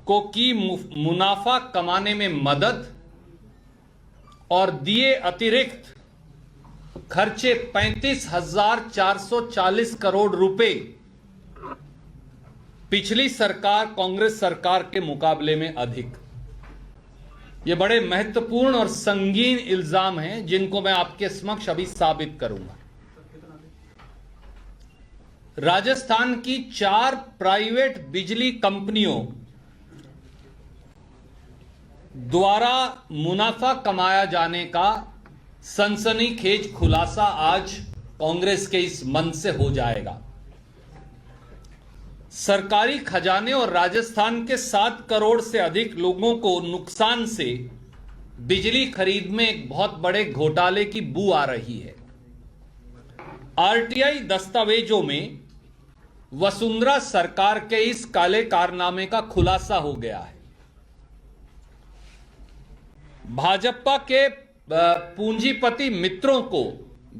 को की मुनाफा कमाने में मदद और दिए अतिरिक्त खर्चे 35,440 करोड़ रुपए पिछली सरकार कांग्रेस सरकार के मुकाबले में अधिक। ये बड़े महत्वपूर्ण और संगीन इल्जाम हैं जिनको मैं आपके समक्ष अभी साबित करूंगा। राजस्थान की 4 प्राइवेट बिजली कंपनियों द्वारा मुनाफा कमाया जाने का सनसनीखेज खुलासा आज कांग्रेस के इस मंच से हो जाएगा। सरकारी खजाने और राजस्थान के 7 करोड़ से अधिक लोगों को नुकसान से बिजली खरीद में एक बहुत बड़े घोटाले की बू आ रही है। आरटीआई दस्तावेजों में वसुंधरा सरकार के इस काले कारनामे का खुलासा हो गया है। भाजपा के पूंजीपति मित्रों को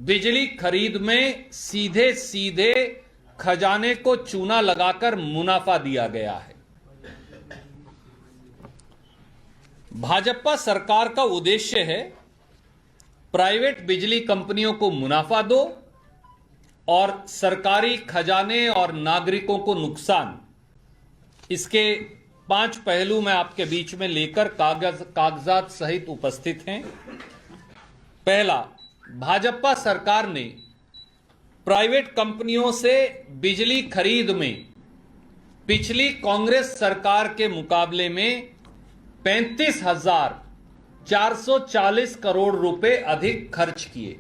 बिजली खरीद में सीधे सीधे खजाने को चूना लगाकर मुनाफा दिया गया है। भाजपा सरकार का उद्देश्य है प्राइवेट बिजली कंपनियों को मुनाफा दो और सरकारी खजाने और नागरिकों को नुकसान। इसके 5 पहलू मैं आपके बीच में लेकर कागजात सहित उपस्थित हैं। पहला, भाजपा सरकार ने प्राइवेट कंपनियों से बिजली खरीद में पिछली कांग्रेस सरकार के मुकाबले में 35,440 करोड़ रुपए अधिक खर्च किए।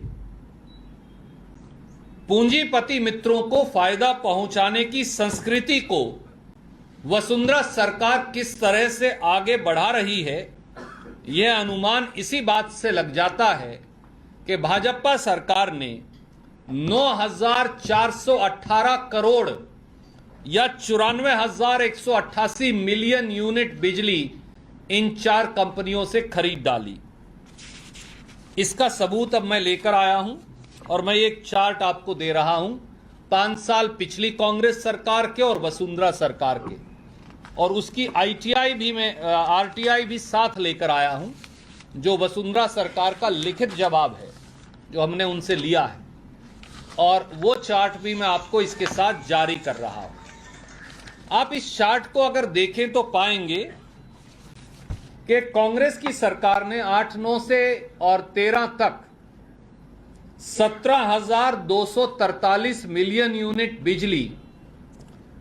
पूंजीपति मित्रों को फायदा पहुंचाने की संस्कृति को वसुंधरा सरकार किस तरह से आगे बढ़ा रही है, यह अनुमान इसी बात से लग जाता है कि भाजपा सरकार ने 9,418 करोड़ या 94,188 मिलियन यूनिट बिजली इन 4 कंपनियों से खरीद डाली। इसका सबूत अब मैं लेकर आया हूं और मैं एक चार्ट आपको दे रहा हूं 5 साल पिछली कांग्रेस सरकार के और वसुंधरा सरकार के, और उसकी आरटीआई भी साथ लेकर आया हूं, जो वसुंधरा सरकार का लिखित जवाब है जो हमने उनसे लिया है, और वो चार्ट भी मैं आपको इसके साथ जारी कर रहा हूं। आप इस चार्ट को अगर देखें तो पाएंगे कि कांग्रेस की सरकार ने 8, 9 से और 13 तक 17,243 मिलियन यूनिट बिजली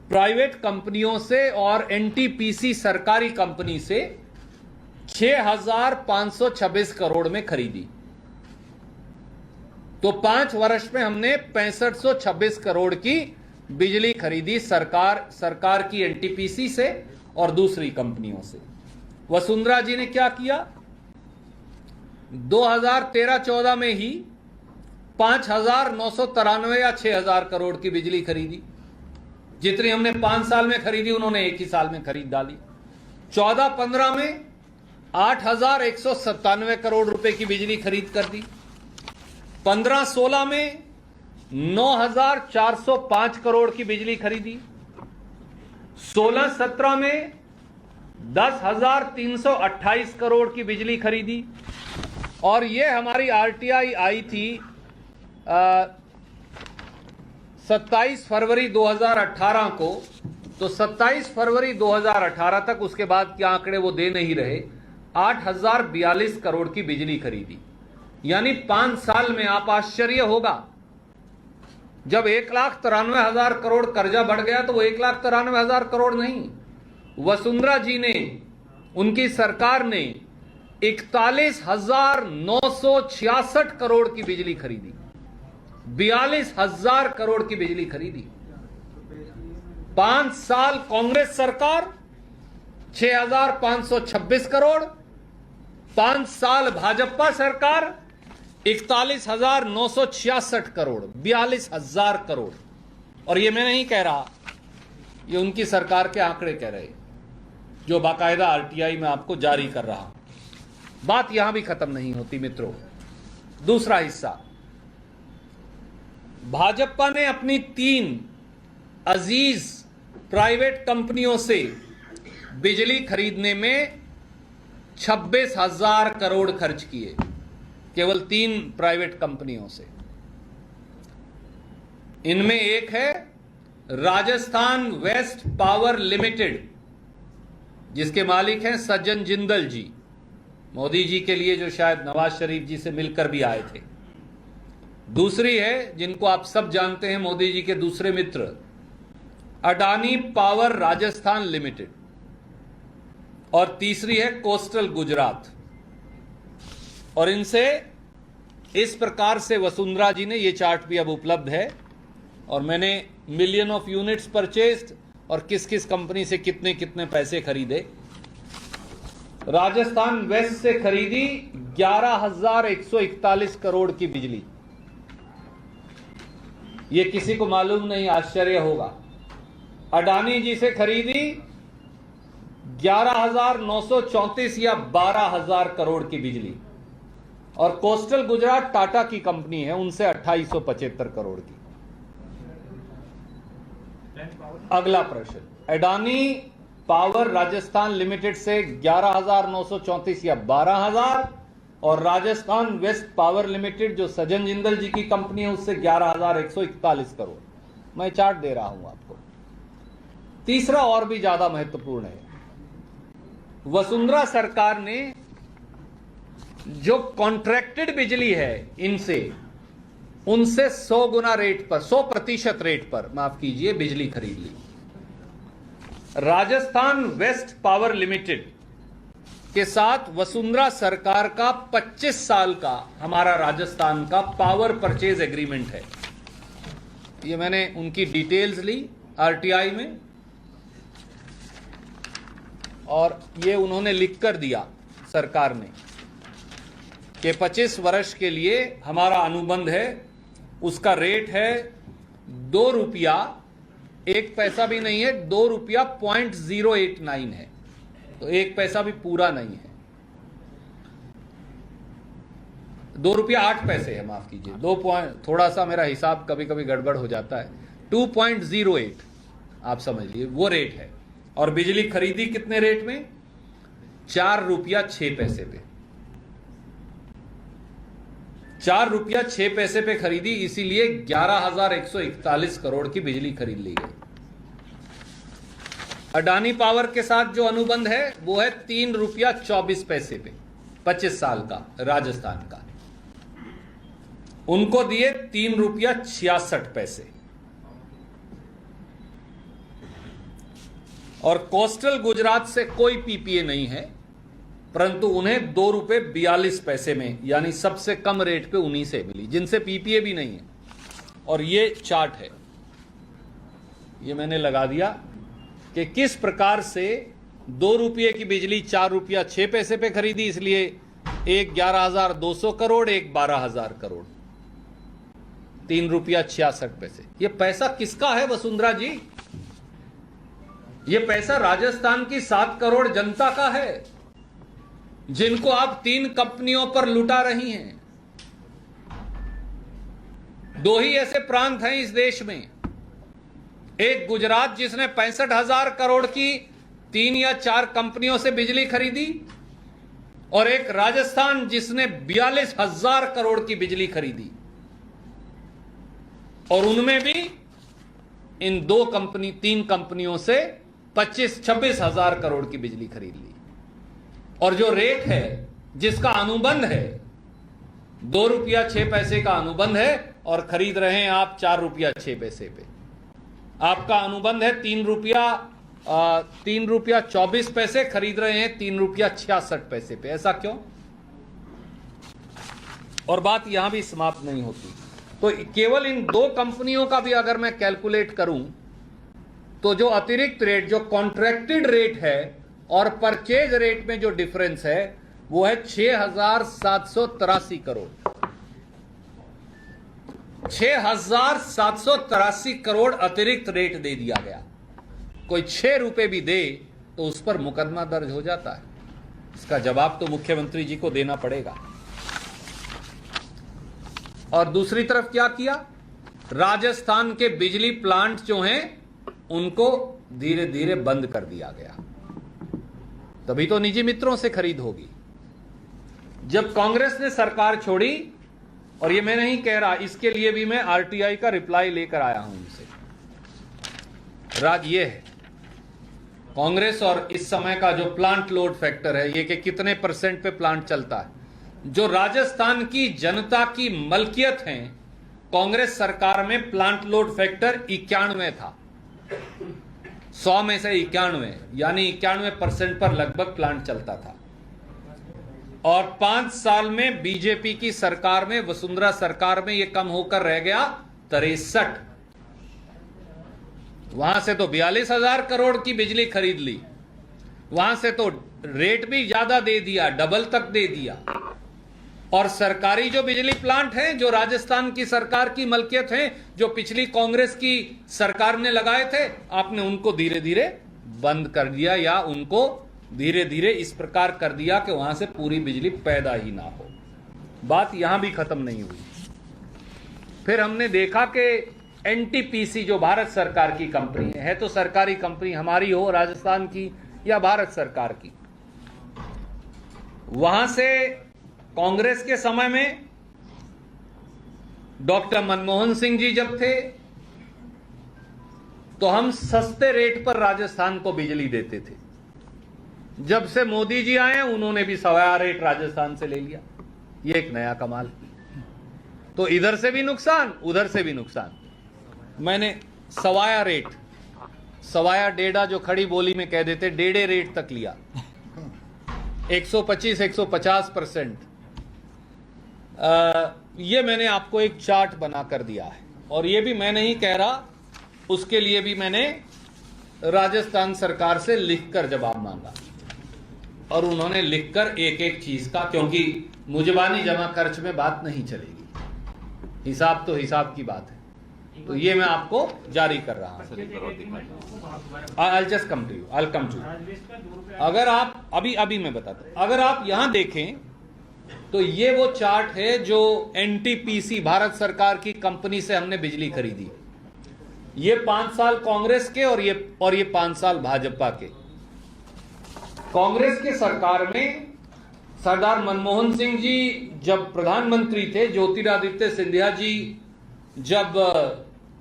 प्राइवेट कंपनियों से और एनटीपीसी सरकारी कंपनी से 6,526 करोड़ में खरीदी। तो 5 वर्ष में हमने 6526 करोड़ की बिजली खरीदी सरकार की एनटीपीसी से और दूसरी कंपनियों से। वसुंधरा जी ने क्या किया? 2013-14 में ही 5,993 या 6,000 करोड़ की बिजली खरीदी। जितनी हमने 5 साल में खरीदी उन्होंने एक ही साल में खरीद डाली। 14-15 में 8,197 करोड़ रुपए की बिजली खरीद कर दी। 15-16 में 9,405 करोड़ की बिजली खरीदी। 16-17 में 10,328 करोड़ की बिजली खरीदी। और ये हमारी आरटीआई आई थी 27 फरवरी 2018 को। तो 27 फरवरी 2018 तक, उसके बाद के आंकड़े वो दे नहीं रहे, 8,042 करोड़ की बिजली खरीदी। यानी 5 साल में आप आश्चर्य होगा, जब 1,93,000 करोड़ कर्जा बढ़ गया तो वो 1,93,000 करोड़ नहीं, वसुंधरा जी ने, उनकी सरकार ने 41,966 करोड़ की बिजली खरीदी। 42,000 करोड़ की बिजली खरीदी। 5 साल कांग्रेस सरकार 6,526 करोड़, 5 साल भाजपा सरकार 41,966 करोड़, 42,000 करोड़। और ये मैं नहीं कह रहा, ये उनकी सरकार के आंकड़े कह रहे, जो बाकायदा आरटीआई में आपको जारी कर रहा हूं। बात यहां भी खत्म नहीं होती मित्रों। दूसरा हिस्सा, भाजपा ने अपनी 3 अजीज प्राइवेट कंपनियों से बिजली खरीदने में 26,000 करोड़ खर्च किए, केवल 3 प्राइवेट कंपनियों से। इनमें एक है राजस्थान वेस्ट पावर लिमिटेड, जिसके मालिक हैं सज्जन जिंदल जी, मोदी जी के लिए जो शायद नवाज शरीफ जी से मिलकर भी आए थे। दूसरी है, जिनको आप सब जानते हैं, मोदी जी के दूसरे मित्र, अडानी पावर राजस्थान लिमिटेड। और तीसरी है कोस्टल गुजरात। और इनसे इस प्रकार से वसुंधरा जी ने, ये चार्ट भी अब उपलब्ध है, और मैंने मिलियन ऑफ यूनिट्स परचेस्ड और किस किस कंपनी से कितने कितने पैसे खरीदे। राजस्थान वेस्ट से खरीदी 11,141 करोड़ की बिजली। ये किसी को मालूम नहीं, आश्चर्य होगा। अडानी जी से खरीदी 11,934 या 12,000 करोड़ की बिजली। और कोस्टल गुजरात टाटा की कंपनी है, उनसे 2,875 करोड़ की। अगला प्रश्न, अडानी पावर राजस्थान लिमिटेड से 11,934 या 12,000, और राजस्थान वेस्ट पावर लिमिटेड जो सज्जन जिंदल जी की कंपनी है, उससे 11,141 करोड़। मैं चार्ट दे रहा हूं आपको। तीसरा और भी ज्यादा महत्वपूर्ण है, वसुंधरा सरकार ने जो कॉन्ट्रैक्टेड बिजली है इनसे, उनसे 100 गुना रेट पर, 100% रेट पर, माफ कीजिए, बिजली खरीद ली। राजस्थान वेस्ट पावर लिमिटेड के साथ वसुंधरा सरकार का 25 साल का, हमारा राजस्थान का पावर परचेज एग्रीमेंट है। ये मैंने उनकी डिटेल्स ली आरटीआई में, और ये उन्होंने लिखकर दिया सरकार ने कि 25 वर्ष के लिए हमारा अनुबंध है। उसका रेट है 2 रुपया, 1 पैसा भी नहीं है, 2 रुपया 0.089 है, तो 1 पैसा भी पूरा नहीं है। 2 रुपया 8 पैसे है, माफ कीजिए, 2 पॉइंट, थोड़ा सा मेरा हिसाब कभी कभी गड़बड़ हो जाता है, 2.08 आप समझ लीजिए, वो रेट है। और बिजली खरीदी कितने रेट में? 4 रुपया 6 पैसे पे। 4 रुपया 6 पैसे पे खरीदी, इसीलिए 11,141 करोड़ की बिजली खरीद ली गई। अडानी पावर के साथ जो अनुबंध है वो है 3 रुपया 24 पैसे पे, 25 साल का, राजस्थान का। उनको दिए 3 रुपया 66 पैसे। और कोस्टल गुजरात से कोई पीपीए नहीं है, परंतु उन्हें 2 रुपये 42 पैसे में, यानी सबसे कम रेट पे उन्हीं से मिली, जिनसे पीपीए भी नहीं है। और ये चार्ट है, ये मैंने लगा दिया कि किस प्रकार से 2 रुपये की बिजली 4 रुपया 6 पैसे पे खरीदी, इसलिए एक 11,200 करोड़, एक 12,000 करोड़, 3 रुपया 66 पैसे। ये पैसा किसका है वसुंधरा जी? ये पैसा राजस्थान की 7 करोड़ जनता का है, जिनको आप 3 कंपनियों पर लुटा रही हैं। 2 ही ऐसे प्रांत हैं इस देश में, एक गुजरात जिसने 65,000 करोड़ की 3 या 4 कंपनियों से बिजली खरीदी, और एक राजस्थान जिसने 42,000 करोड़ की बिजली खरीदी। और उनमें भी इन 3 कंपनियों से 26,000 करोड़ की बिजली खरीद ली। और जो रेट है, जिसका अनुबंध है, 2 रुपया 6 पैसे का अनुबंध है, और खरीद रहे हैं आप 4 रुपया 6 पैसे पे। आपका अनुबंध है 3 रुपया 24 पैसे, खरीद रहे हैं 3 रुपया 66 पैसे पे। ऐसा क्यों? और बात यहां भी समाप्त नहीं होती। तो केवल इन 2 कंपनियों का भी अगर मैं कैलकुलेट करूं, तो जो अतिरिक्त रेट, जो कॉन्ट्रैक्टेड रेट है और परचेज रेट में जो डिफरेंस है, वो है 6,783 करोड़। 6,783 करोड़ अतिरिक्त रेट दे दिया गया। कोई 6 रुपए भी दे तो उस पर मुकदमा दर्ज हो जाता है। इसका जवाब तो मुख्यमंत्री जी को देना पड़ेगा। और दूसरी तरफ क्या किया? राजस्थान के बिजली प्लांट जो हैं, उनको धीरे धीरे बंद कर दिया गया। तभी तो निजी मित्रों से खरीद होगी। जब कांग्रेस ने सरकार छोड़ी, और ये मैं नहीं कह रहा, इसके लिए भी मैं आरटीआई का रिप्लाई लेकर आया हूं उनसे। राज ये है कांग्रेस और इस समय का जो प्लांट लोड फैक्टर है, ये कि कितने % पे प्लांट चलता है, जो राजस्थान की जनता की मलकियत है, कांग्रेस सरकार में प्लांट लोड फैक्टर 91 था। 100 में से 91, यानी 91% पर लगभग प्लांट चलता था। और 5 साल में बीजेपी की सरकार में, वसुंधरा सरकार में, यह कम होकर रह गया 63। वहां से तो 42,000 करोड़ की बिजली खरीद ली, वहां से तो रेट भी ज्यादा दे दिया, डबल तक दे दिया। और सरकारी जो बिजली प्लांट हैं, जो राजस्थान की सरकार की मलकियत हैं, जो पिछली कांग्रेस की सरकार ने लगाए थे, आपने उनको धीरे धीरे बंद कर दिया, या उनको धीरे धीरे इस प्रकार कर दिया कि वहां से पूरी बिजली पैदा ही ना हो। बात यहां भी खत्म नहीं हुई। फिर हमने देखा कि एनटीपीसी जो भारत सरकार की कंपनी है तो सरकारी कंपनी, हमारी हो राजस्थान की या भारत सरकार की, वहां से कांग्रेस के समय में डॉक्टर मनमोहन सिंह जी जब थे तो हम सस्ते रेट पर राजस्थान को बिजली देते थे। जब से मोदी जी आए उन्होंने भी सवाया रेट राजस्थान से ले लिया। यह एक नया कमाल। तो इधर से भी नुकसान, उधर से भी नुकसान। मैंने सवाया रेट, सवाया डेढ़ा जो खड़ी बोली में कह देते, डेढ़े रेट तक लिया। 125-150%। ये मैंने आपको एक चार्ट बना कर दिया है, और ये भी मैं नहीं कह रहा, उसके लिए भी मैंने राजस्थान सरकार से लिखकर जवाब मांगा, और उन्होंने लिखकर एक एक चीज का, क्योंकि मुजबानी जमा खर्च में बात नहीं चलेगी, हिसाब तो हिसाब की बात है, तो ये मैं आपको जारी कर रहा हूं। I'll just come to you. I'll come to you. अगर आप अभी मैं बताता हूं, अगर आप यहां देखें तो ये वो चार्ट है जो एनटीपीसी भारत सरकार की कंपनी से हमने बिजली खरीदी। ये 5 साल कांग्रेस के और ये 5 साल भाजपा के। कांग्रेस के सरकार में सरदार मनमोहन सिंह जी जब प्रधानमंत्री थे, ज्योतिरादित्य सिंधिया जी जब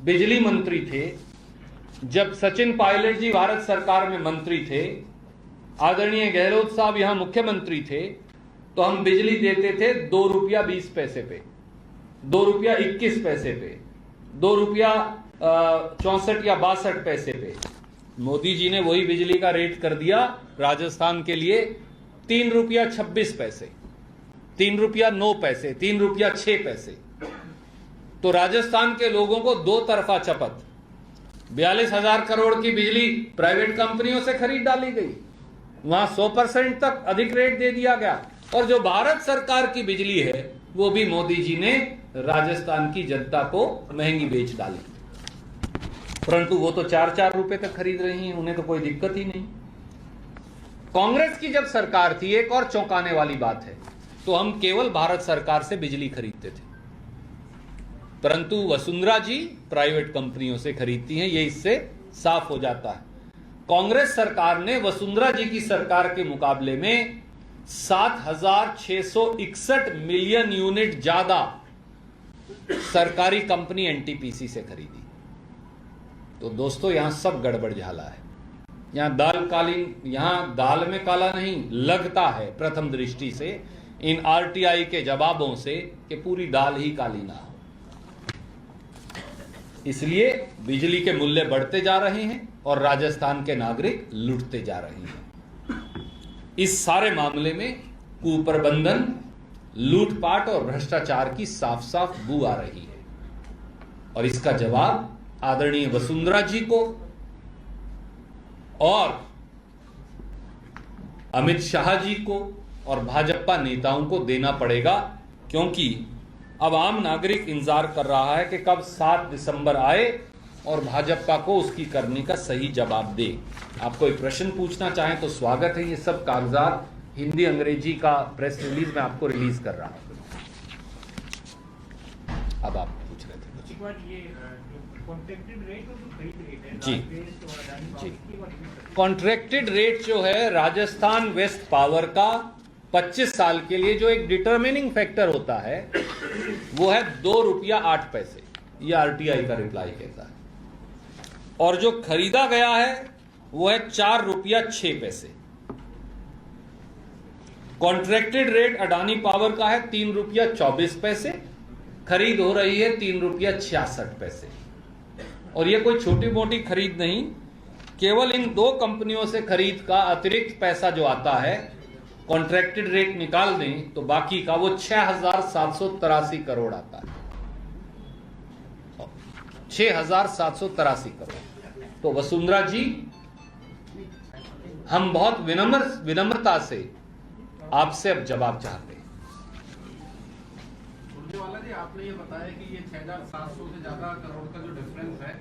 बिजली मंत्री थे, जब सचिन पायलट जी भारत सरकार में मंत्री थे, आदरणीय गहलोत साहब यहां मुख्यमंत्री थे, तो हम बिजली देते थे 2 रुपया 20 पैसे पे, 2 रुपया 21 पैसे पे, 2 रुपया 64 या 62 पैसे पे। मोदी जी ने वही बिजली का रेट कर दिया राजस्थान के लिए 3 रुपया 26 पैसे, 3 रुपया 9 पैसे, 3 रुपया 6 पैसे। तो राजस्थान के लोगों को दो तरफा चपत, 42,000 करोड़ की बिजली प्राइवेट कंपनियों से खरीद डाली गई, वहां 100% तक अधिक रेट दे दिया गया, और जो भारत सरकार की बिजली है वो भी मोदी जी ने राजस्थान की जनता को महंगी बेच डाली। परंतु वो तो 4-4 रुपए तक खरीद रही हैं, उन्हें तो कोई दिक्कत ही नहीं। कांग्रेस की जब सरकार थी, एक और चौंकाने वाली बात है, तो हम केवल भारत सरकार से बिजली खरीदते थे, परंतु वसुंधरा जी प्राइवेट कंपनियों से खरीदती हैं। ये इससे साफ हो जाता है। कांग्रेस सरकार ने वसुंधरा जी की सरकार के मुकाबले में 7,661 मिलियन यूनिट ज्यादा सरकारी कंपनी एनटीपीसी से खरीदी। तो दोस्तों यहां सब गड़बड़ झाला है। यहां दाल में काला नहीं लगता है प्रथम दृष्टि से, इन आरटीआई के जवाबों से, कि पूरी दाल ही काली ना हो। इसलिए बिजली के मूल्य बढ़ते जा रहे हैं और राजस्थान के नागरिक लूटते जा रहे हैं। इस सारे मामले में कुप्रबंधन, लूटपाट और भ्रष्टाचार की साफ साफ बू आ रही है, और इसका जवाब आदरणीय वसुंधरा जी को और अमित शाह जी को और भाजपा नेताओं को देना पड़ेगा, क्योंकि अब आम नागरिक इंतजार कर रहा है कि कब 7 दिसंबर आए और भाजपा को उसकी करने का सही जवाब दे। आप कोई प्रश्न पूछना चाहें तो स्वागत है। ये सब कागजात हिंदी अंग्रेजी का प्रेस रिलीज में आपको रिलीज कर रहा हूं। अब आप पूछ रहे थे कुछ। ये कॉन्ट्रैक्टेड रेट और जो खरीद रेट है जी जी कॉन्ट्रैक्टेड रेट जो है राजस्थान वेस्ट पावर का 25 साल के लिए जो एक डिटरमिनिंग फैक्टर होता है वो है 2 रुपया 8 पैसे। ये आरटीआई का रिप्लाई कहता है। और जो खरीदा गया है वो है 4 रुपया 6 पैसे। कॉन्ट्रैक्टेड रेट अडानी पावर का है 3 रुपया 24 पैसे, खरीद हो रही है 3 रुपया 66 पैसे। और ये कोई छोटी मोटी खरीद नहीं, केवल इन दो कंपनियों से खरीद का अतिरिक्त पैसा जो आता है, कॉन्ट्रैक्टेड रेट निकाल दें तो बाकी का वो 6,783 करोड़ आता है। 6,783 करोड़। तो वसुंधरा जी, हम बहुत विनम्रता से आपसे अब जवाब चाहते हैं। सुरजेवाला जी, आपने ये बताया कि ये 6,700 से ज्यादा करोड़ का जो डिफरेंस है,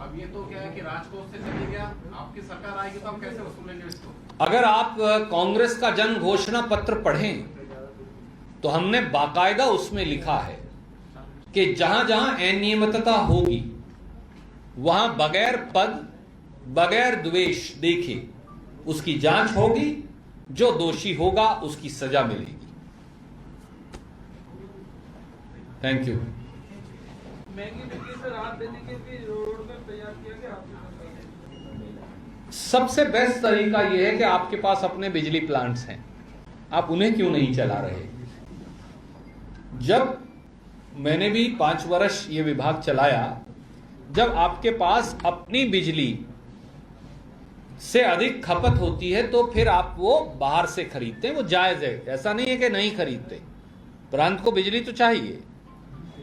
अब ये तो क्या है कि राजकोष से चले गया, आपकी सरकार आएगी तो आप कैसे वसूलेंगे इसको? अगर आप कांग्रेस का जन घोषणा पत्र पढ़ें तो हमने बाकायदा उसमें लिखा है कि जहां जहां अनियमितता होगी वहां बगैर पद बगैर द्वेष देखे उसकी जांच होगी, जो दोषी होगा उसकी सजा मिलेगी। Thank you. महंगी बिजली से राहत देने के लिए रोड मैप तैयार किया गया। सबसे बेस्ट तरीका यह है कि आपके पास अपने बिजली प्लांट्स हैं, आप उन्हें क्यों नहीं चला रहे? जब मैंने भी 5 वर्ष ये विभाग चलाया, जब आपके पास अपनी बिजली से अधिक खपत होती है तो फिर आप वो बाहर से खरीदते हैं, वो जायज है, ऐसा नहीं है कि नहीं खरीदते। प्रांत को बिजली तो चाहिए,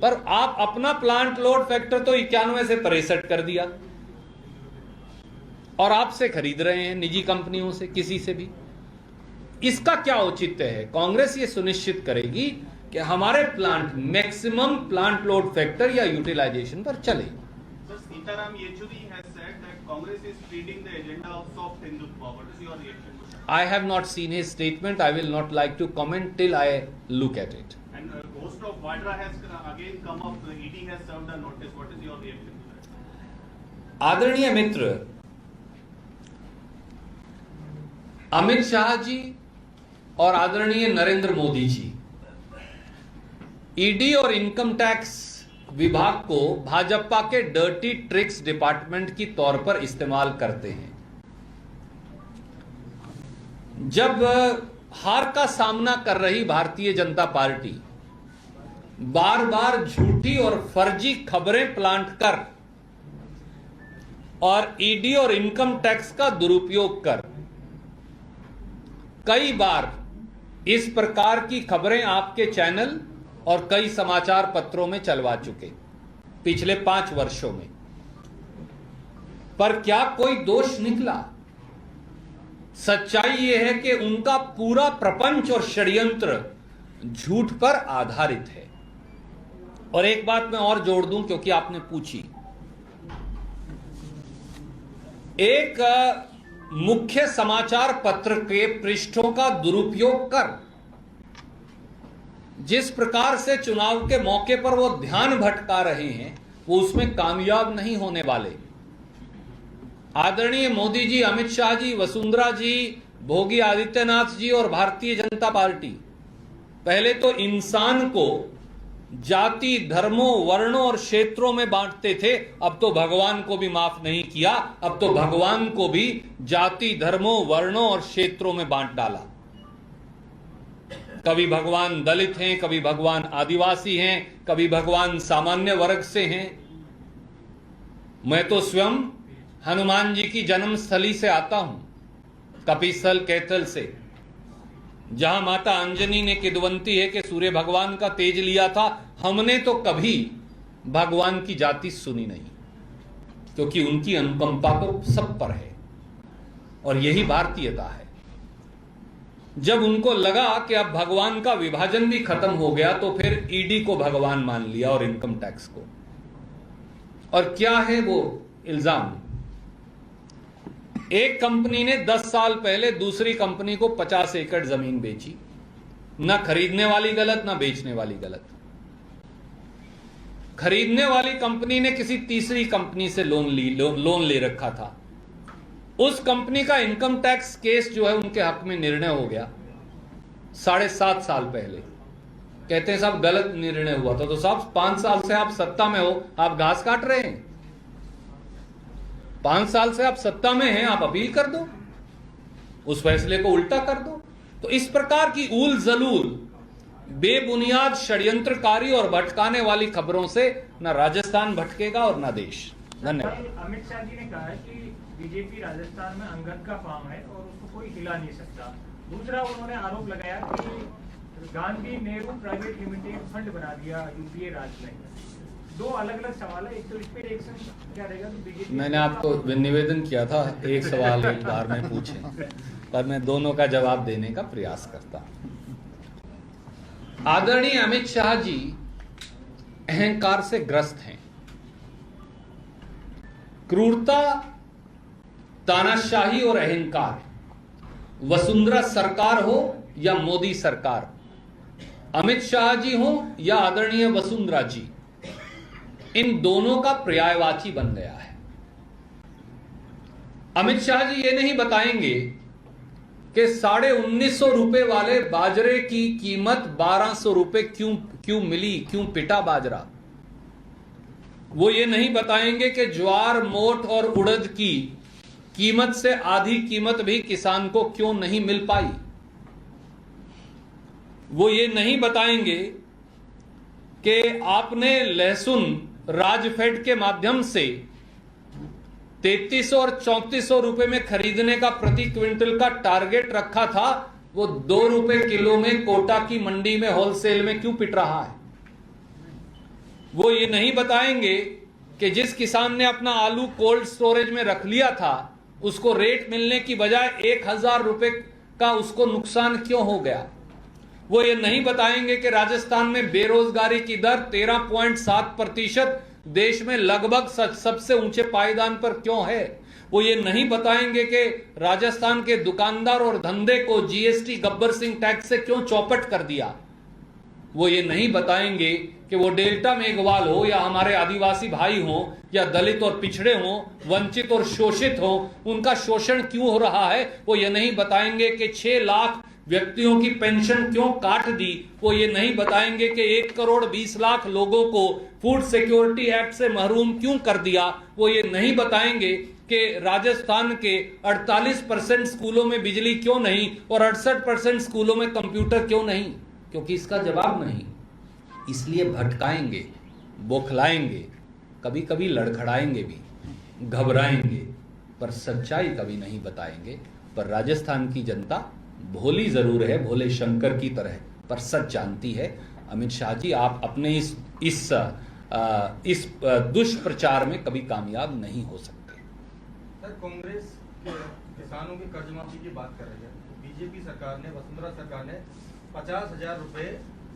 पर आप अपना प्लांट लोड फैक्टर तो 91 से 63 कर दिया और आपसे खरीद रहे हैं निजी कंपनियों से, किसी से भी। इसका क्या औचित्य है? कांग्रेस ये सुनिश्चित करेगी कि हमारे plant maximum plant load factor या यूटिलाइजेशन पर चले। Sitaram Yechuri has said that Congress is feeding the agenda of soft Hindutva. What is your reaction to that? I have not seen his statement. I will not like to comment till I look at it. And host of Vadra has again come up. The ED has served a notice. What is your reaction to that? आदरणीय मित्र अमित शाह जी और आदरणीय Narendra Modi ji ED और income tax विभाग को भाजपा के dirty tricks department की तौर पर इस्तेमाल करते हैं। जब हार का सामना कर रही भारतीय जनता पार्टी बार बार झूठी और फर्जी खबरें प्लांट कर और ईडी और इनकम टैक्स का दुरुपयोग कर कई बार इस प्रकार की खबरें आपके चैनल और कई समाचार पत्रों में चलवा चुके पिछले 5 वर्षों में, पर क्या कोई दोष निकला? सच्चाई यह है कि उनका पूरा प्रपंच और षड्यंत्र झूठ पर आधारित है। और एक बात मैं और जोड़ दूं क्योंकि आपने पूछी, एक मुख्य समाचार पत्र के पृष्ठों का दुरुपयोग कर जिस प्रकार से चुनाव के मौके पर वो ध्यान भटका रहे हैं, वो उसमें कामयाब नहीं होने वाले। आदरणीय मोदी जी, अमित शाह जी, वसुंधरा जी, भोगी आदित्यनाथ जी और भारतीय जनता पार्टी पहले तो इंसान को जाति, धर्मों, वर्णों और क्षेत्रों में बांटते थे, अब तो भगवान को भी माफ नहीं किया, अब तो भगवान को भी जाति, धर्मों, वर्णों और क्षेत्रों में बांट डाला। कभी भगवान दलित हैं, कभी भगवान आदिवासी हैं, कभी भगवान सामान्य वर्ग से हैं। मैं तो स्वयं हनुमान जी की जन्मस्थली से आता हूं, कपिस्थल कैथल से, जहां माता अंजनी ने किदवंती है कि सूर्य भगवान का तेज लिया था। हमने तो कभी भगवान की जाति सुनी नहीं, क्योंकि उनकी अनुकंपा तो सब पर है और यही भारतीयता है। जब उनको लगा कि अब भगवान का विभाजन भी खत्म हो गया तो फिर ईडी को भगवान मान लिया और इनकम टैक्स को। और क्या है वो इल्जाम? एक कंपनी ने 10 साल पहले दूसरी कंपनी को 50 एकड़ जमीन बेची। ना खरीदने वाली गलत, ना बेचने वाली गलत। खरीदने वाली कंपनी ने किसी तीसरी कंपनी से लोन ले रखा था। उस कंपनी का इनकम टैक्स केस जो है उनके हक में निर्णय हो गया 7.5 साल पहले। कहते हैं साहब गलत निर्णय हुआ था। तो साहब 5 साल से आप सत्ता में हो, आप घास काट रहे हैं। 5 साल से आप सत्ता में हैं, आप अपील कर दो, उस फैसले को उल्टा कर दो। तो इस प्रकार की ऊल जलूल बेबुनियाद षड्यंत्रकारी और भटकाने वाली खबरों से न राजस्थान भटकेगा और न देश। धन्यवाद। अमित शाह जी ने कहा है कि बीजेपी राजस्थान में अंगद का फार्म है और उसको कोई हिला नहीं सकता। दूसरा उन्होंने आरोप लगाया कि Gandhi Nehru private limited fund बना दिया यूपीए राज में। दो अलग अलग सवाल है, एक तो इस पे रिएक्शन क्या रहेगा? तो बीजेपी मैंने आपको निवेदन किया था एक सवाल एक बार में पूछें, पर मैं दोनों का जवाब देने का प्रयास करता हूं। आदरणीय अमित शाह जी अहंकार से ग्रस्त हैं। क्रूरता, तानाशाही और अहंकार, वसुंधरा सरकार हो या मोदी सरकार, अमित शाह जी हो या आदरणीय वसुंधरा जी, इन दोनों का पर्यायवाची बन गया है। अमित शाह जी ये नहीं बताएंगे कि 1950 रुपए वाले बाजरे की कीमत 1200 रुपए क्यों मिली, क्यों पिटा बाजरा। वो ये नहीं बताएंगे कि ज्वार, मोठ और उड़द की कीमत से आधी कीमत भी किसान को क्यों नहीं मिल पाई। वो ये नहीं बताएंगे कि आपने लहसुन राजफेड के माध्यम से 3300 और 3400 रुपए में खरीदने का प्रति क्विंटल का टारगेट रखा था, वो 2 रुपए किलो में कोटा की मंडी में होलसेल में क्यों पिट रहा है। वो ये नहीं बताएंगे कि जिस किसान ने अपना आलू कोल्ड स्टोरेज में रख लिया था, उसको रेट मिलने की बजाय 1000 रुपए का उसको नुकसान क्यों हो गया। वो ये नहीं बताएंगे कि राजस्थान में बेरोजगारी की दर 13.7% देश में लगभग सबसे ऊंचे पायदान पर क्यों है। वो ये नहीं बताएंगे कि राजस्थान के दुकानदार और धंधे को जीएसटी गब्बर सिंह टैक्स से क्यों चौपट कर दिया। वो ये नहीं बताएंगे कि वो डेल्टा मेघवाल हो या हमारे आदिवासी भाई हो या दलित और पिछड़े हो, वंचित और शोषित हो, उनका शोषण क्यों हो रहा है। वो ये नहीं बताएंगे कि 6 लाख व्यक्तियों की पेंशन क्यों काट दी। वो ये नहीं बताएंगे कि 1 करोड़ 20 लाख लोगों को फूड सिक्योरिटी एक्ट से महरूम क्यों कर दिया। वो ये नहीं बताएंगे कि राजस्थान के 48% स्कूलों में बिजली क्यों नहीं और 68% स्कूलों में कंप्यूटर क्यों नहीं, क्योंकि इसका जवाब नहीं। इसलिए भटकाएंगे, बौखलाएंगे, कभी कभी लड़खड़ाएंगे भी, घबराएंगे, पर सच्चाई कभी नहीं बताएंगे। पर राजस्थान की जनता भोली जरूर है, भोले शंकर की तरह, पर सच जानती है। अमित शाह जी, आप अपने इस दुष्प्रचार में कभी कामयाब नहीं हो सकते। सर, कांग्रेस किसानों की कर्ज माफी की बात कर रही है। बीजेपी सरकार ने, वसुंधरा सरकार ने 50,000 रुपए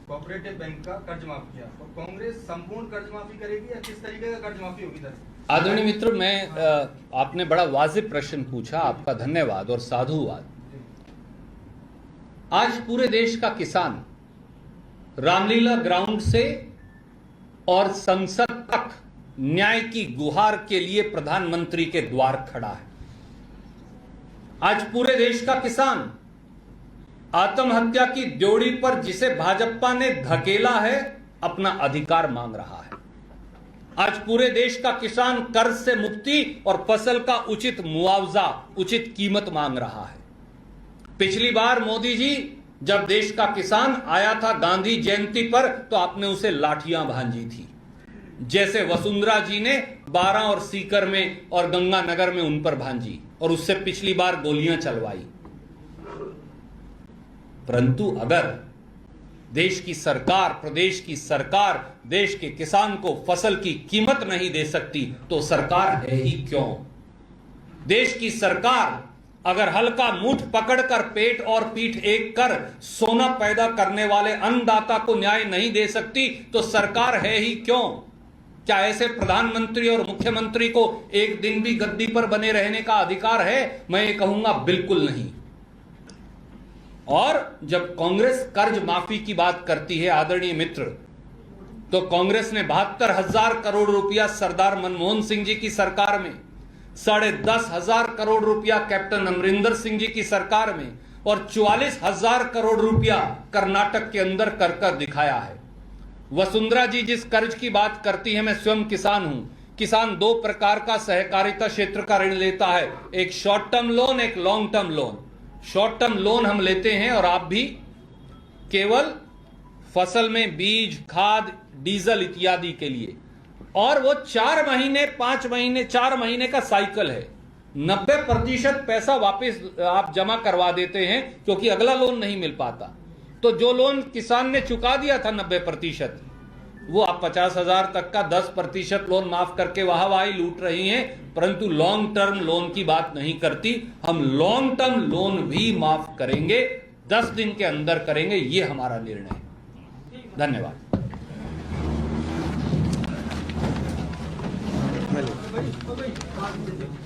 कोऑपरेटिव बैंक का कर्ज माफ किया, तो कांग्रेस संपूर्ण कर्ज माफी करेगी या किस तरीके का कर्ज माफी होगी? सर आदरणीय मित्र, मैं आपने बड़ा वाजिब प्रश्न पूछा, आपका धन्यवाद और साधुवाद। आज पूरे देश का किसान रामलीला ग्राउंड से और संसद तक न्याय की गुहार के लिए प्रधानमंत्री के द्वार खड़ा है। आज पूरे देश का किसान आत्महत्या की ड्योढ़ी पर जिसे भाजपा ने धकेला है, अपना अधिकार मांग रहा है। आज पूरे देश का किसान कर्ज से मुक्ति और फसल का उचित मुआवजा, उचित कीमत मांग रहा है। पिछली बार मोदी जी जब देश का किसान आया था गांधी जयंती पर, तो आपने उसे लाठियां भांजी थी, जैसे वसुंधरा जी ने 12 और सीकर में और गंगानगर में उन पर भांजी, और उससे पिछली बार गोलियां चलवाई। परंतु अगर देश की सरकार, प्रदेश की सरकार देश के किसान को फसल की कीमत नहीं दे सकती, तो सरकार है ही क्यों। देश की सरकार अगर हल्का मुठ पकड़कर पेट और पीठ एक कर सोना पैदा करने वाले अन्नदाता को न्याय नहीं दे सकती, तो सरकार है ही क्यों। क्या ऐसे प्रधानमंत्री और मुख्यमंत्री को एक दिन भी गद्दी पर बने रहने का अधिकार है? मैं ये कहूंगा बिल्कुल नहीं। और जब कांग्रेस कर्ज माफी की बात करती है आदरणीय मित्र, तो कांग्रेस ने 72,000 करोड़ रुपया सरदार मनमोहन सिंह जी की सरकार में, 10,500 करोड़ रुपया कैप्टन अमरिंदर सिंह जी की सरकार में और 44,000 करोड़ रुपया कर्नाटक के अंदर कर दिखाया है। वसुंधरा जी जिस कर्ज की बात करती है, मैं स्वयं किसान हूं। किसान दो प्रकार का सहकारिता क्षेत्र का ऋण लेता है, एक शॉर्ट टर्म लोन, एक long term loan. Short term loan हम लेते हैं और आप भी, केवल फसल में बीज, खाद, डीजल इत्यादि के लिए, और वो 4 महीने, 5 महीने, 4 महीने का साइकिल है। 90% पैसा वापस आप जमा करवा देते हैं क्योंकि अगला लोन नहीं मिल पाता। तो जो लोन किसान ने चुका दिया था 90%, वो आप 50,000 तक का 10% लोन माफ करके वाहवाही लूट रही हैं, परंतु लॉन्ग टर्म लोन की बात नहीं करती। हम लॉन्ग टर्म लोन भी माफ करेंगे, 10 दिन के अंदर करेंगे, ये हमारा निर्णय है। धन्यवाद। भाई